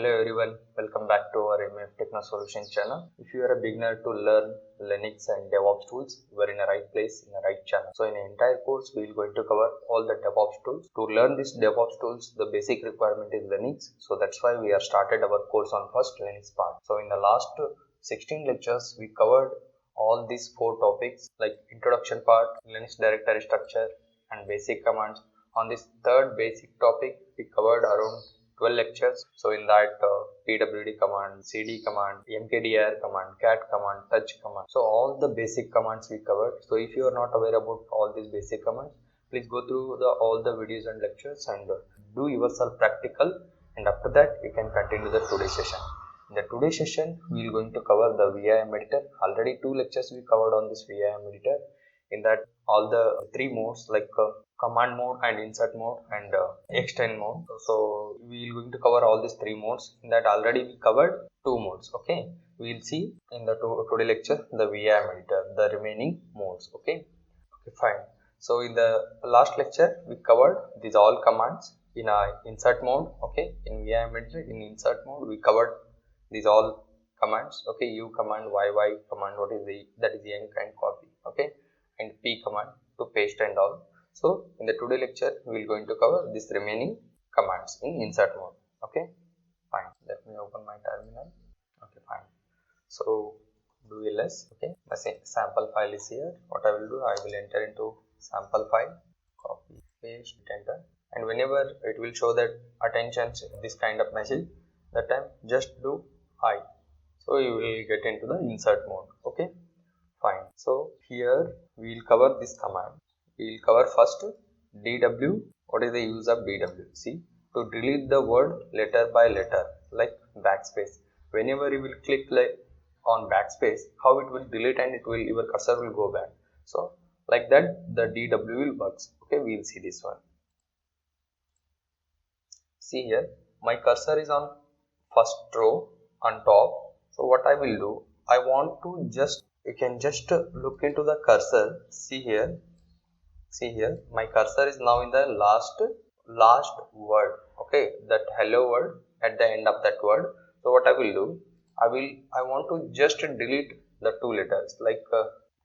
Hello everyone, welcome back to our Techno Solution channel. If you are a beginner to learn Linux and DevOps tools, you are in the right place, in the right channel. So in the entire course, we are going to cover all the DevOps tools. To learn these DevOps tools, the basic requirement is Linux. So that's why we have started our course on first Linux part. So in the last 16 lectures, we covered all these 4 topics like introduction part, Linux directory structure and basic commands. On this third basic topic, we covered around 12 lectures. So in that pwd command, cd command, mkdir command, cat command, touch command. So all the basic commands we covered. So if you are not aware about all these basic commands, please go through all the videos and lectures and do yourself practical, and after that you can continue the today's session. In the today's session, we are going to cover the VIM editor. Already 2 lectures we covered on this VIM editor. In that all the 3 modes like command mode and insert mode and extend mode. So we are going to cover all these 3 modes. In that already we covered 2 modes. Okay, we will see in the today lecture the VIM editor, the remaining modes. Okay, fine. So in the last lecture we covered these all commands in insert mode. Okay, in VIM editor, in insert mode we covered these all commands. Okay, u command, yy command, what is that is yank and copy. Okay, and p command to paste and all. So in the today lecture we are going to cover this remaining commands in insert mode. Okay, fine. Let me open my terminal. Okay, fine. So do ls. Okay, the sample file is here. What I will do, I will enter into sample file, copy, paste, enter, and whenever it will show that attention this kind of message, that time just do I. So you will get into the insert mode. Okay, fine. So here we will cover this command. We will cover first dw. What is the use of dw? See, to delete the word letter by letter, like backspace. Whenever you will click on backspace, how it will delete and your cursor will go back. So like that the dw will works. Okay, we will see this one. See here, my cursor is on first row on top. So what I will do, I want to you can just look into the cursor. See here, my cursor is now in the last word. Okay, that hello word at the end of that word. So what I will do, I want to just delete the 2 letters. Like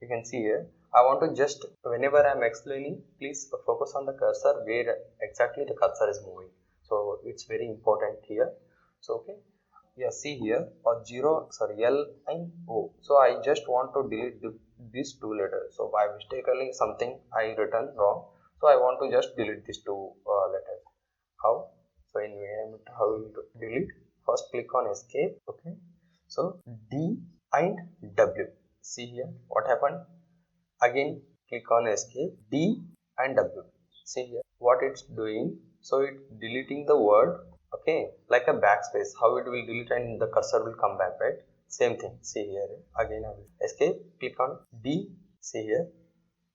you can see here, I want to just, whenever I am explaining, please focus on the cursor where exactly the cursor is moving. So it's very important here. So okay, yeah, see here L and O. So I just want to delete these 2 letters. So by mistakenly something I written wrong. So I want to just delete these 2 letters. How? So in VIM, how will you delete? First click on escape. Okay. So D and W. See here what happened. Again click on escape. D and W. See here what it's doing. So it's deleting the word. Okay, like a backspace, how it will delete and the cursor will come back, right? Same thing. See here, again I will escape, click on D. See here,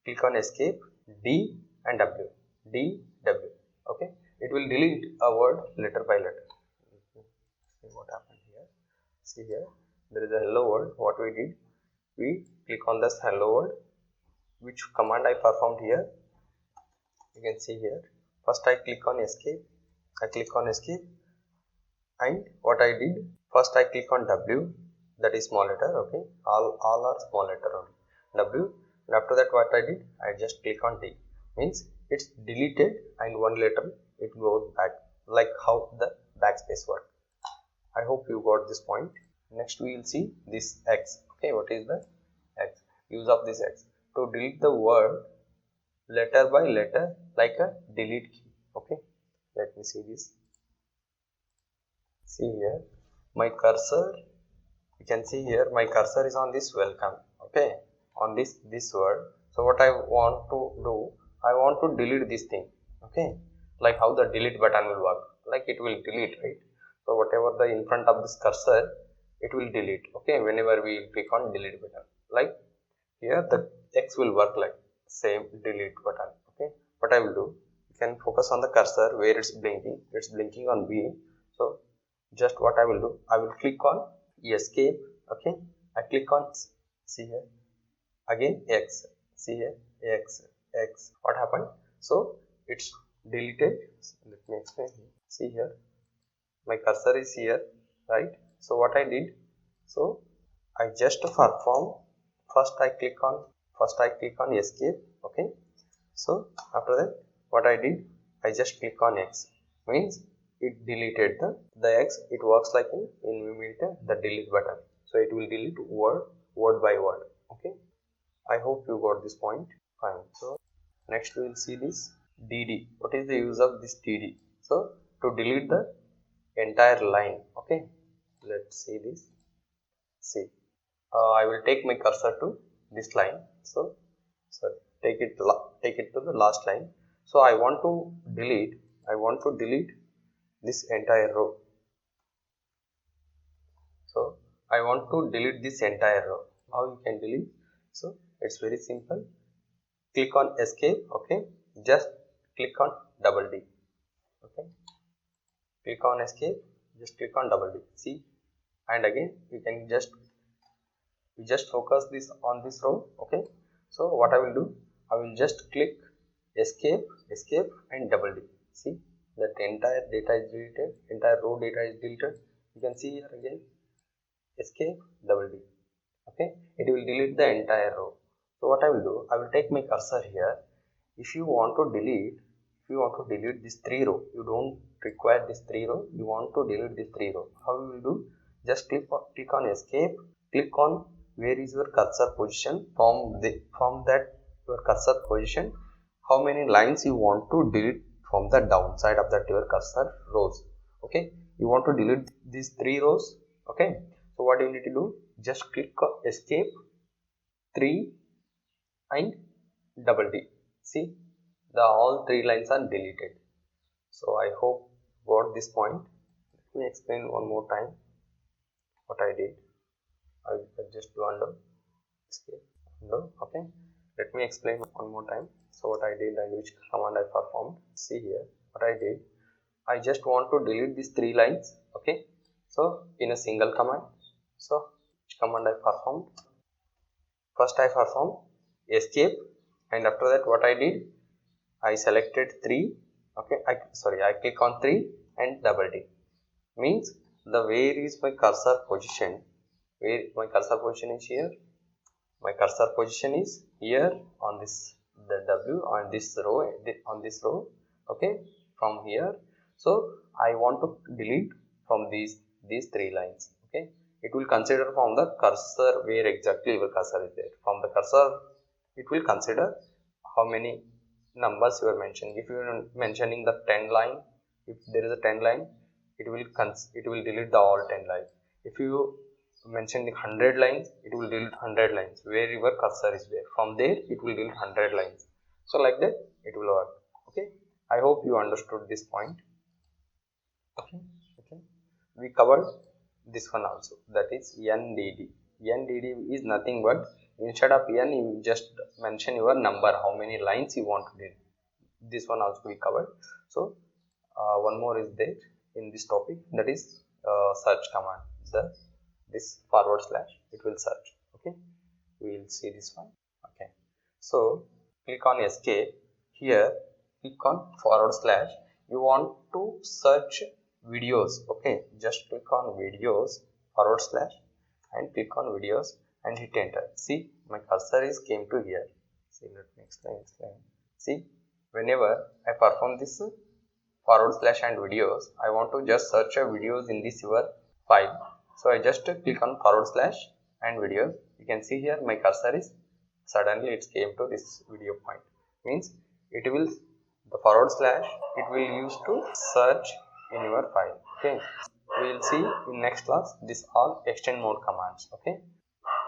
click on escape, D and W, D, W. Okay, it will delete a word letter by letter. See what happened here. See here, there is a hello word. What we did, we click on this hello word, which command I performed here. You can see here. First I click on escape. And what I did, first I click on W, that is small letter. Okay, all are small letter only, W, and after that what I did, I just click on D, means it's deleted and 1 letter it goes back, like how the backspace work. I hope you got this point. Next we will see this X. Okay, what is the X? Use of this X to delete the word letter by letter, like a delete key. Okay, let me see this. See here, my cursor, you can see here my cursor is on this welcome. Okay, on this word. So what I want to do, I want to delete this thing. Okay, like how the delete button will work, like it will delete, right? So whatever the in front of this cursor, it will delete. Okay, whenever we click on delete button, like here the X will work like same delete button. Okay, what I will do, you can focus on the cursor where it's blinking on B. So just what I will do, I will click on escape. Okay, I click on, see here, again X. See here, X. What happened? So it's deleted. Let me explain here. See here, my cursor is here, right? So what I did, so I just perform, first I click on escape, okay. So after that what I did, I just click on X, means it deleted the X. It works like in VIM Editor, the delete button, so it will delete word by word, okay. I hope you got this point. Fine. So next we will see this DD. What is the use of this DD? So to delete the entire line, okay. Let's see this. See, I will take my cursor to this line. So sorry, take it to the last line. So I want to delete this entire row. So I want to delete this entire row. How you can delete? So it's very simple. Click on escape, okay. Just click on double D, okay. Click on escape, just click on double D. See, and again you can just focus this on this row, okay. So what I will do, I will just click escape and double D. See that entire data is deleted, entire row data is deleted. You can see here again, escape double D, okay. It will delete the entire row. So what I will do, I will take my cursor here. If you want to delete this 3 row, you don't require this 3 row, you want to delete this 3 row. How you will do? Just click on escape, click on where is your cursor position. From that your cursor position, how many lines you want to delete from the downside of that your cursor rows, okay. You want to delete these 3 rows, okay. So what you need to do, just click on escape 3 and double D. See, all 3 lines are deleted. So I hope you got this point. Let me explain one more time what I did. I will just do undo, escape, undo, okay. Let me explain one more time. So what I did and which command I performed. See here what I did. I just want to delete these 3 lines, okay. So in a single command. So which command I performed? First I performed escape, and after that what I did, I selected 3, okay. I click on 3 and double D. Means the where is my cursor position? Where my cursor position is here. My cursor position is here on the W on this row, okay. From here, so I want to delete from these 3 lines, okay. It will consider from the cursor where exactly your cursor is there. From the cursor, it will consider how many numbers you are mentioning. If you are mentioning the 10 line, if there is a 10 line, it will delete the all 10 lines. If you mention the 100 lines, it will delete 100 lines where your cursor is there. From there, it will delete 100 lines. So like that, it will work. Okay. I hope you understood this point. Okay. We covered this one also. That is NDD. NDD is nothing but instead of N, you just mention your number, how many lines you want to delete. This one also we covered. So one more is there in this topic, that is search command. This / it will search. Okay, we will see this one. Okay, so click on escape. Here click on / you want to search videos. Okay, just click on videos / and click on videos and hit enter. See, my cursor is came to here. See, let me explain. See, whenever I perform this / and videos, I want to just search videos in this your file. So I just click on / and videos. You can see here my cursor is suddenly it came to this video point. Means it will the / it will use to search in your file. Okay, we will see in next class this all extend mode commands. Okay,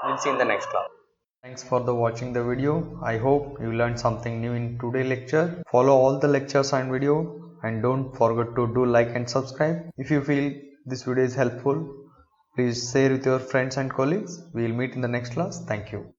we will see in the next class. Thanks for watching the video. I hope you learned something new in today's lecture. Follow all the lectures and video, and don't forget to do like and subscribe. If you feel this video is helpful, please share with your friends and colleagues. We will meet in the next class. Thank you.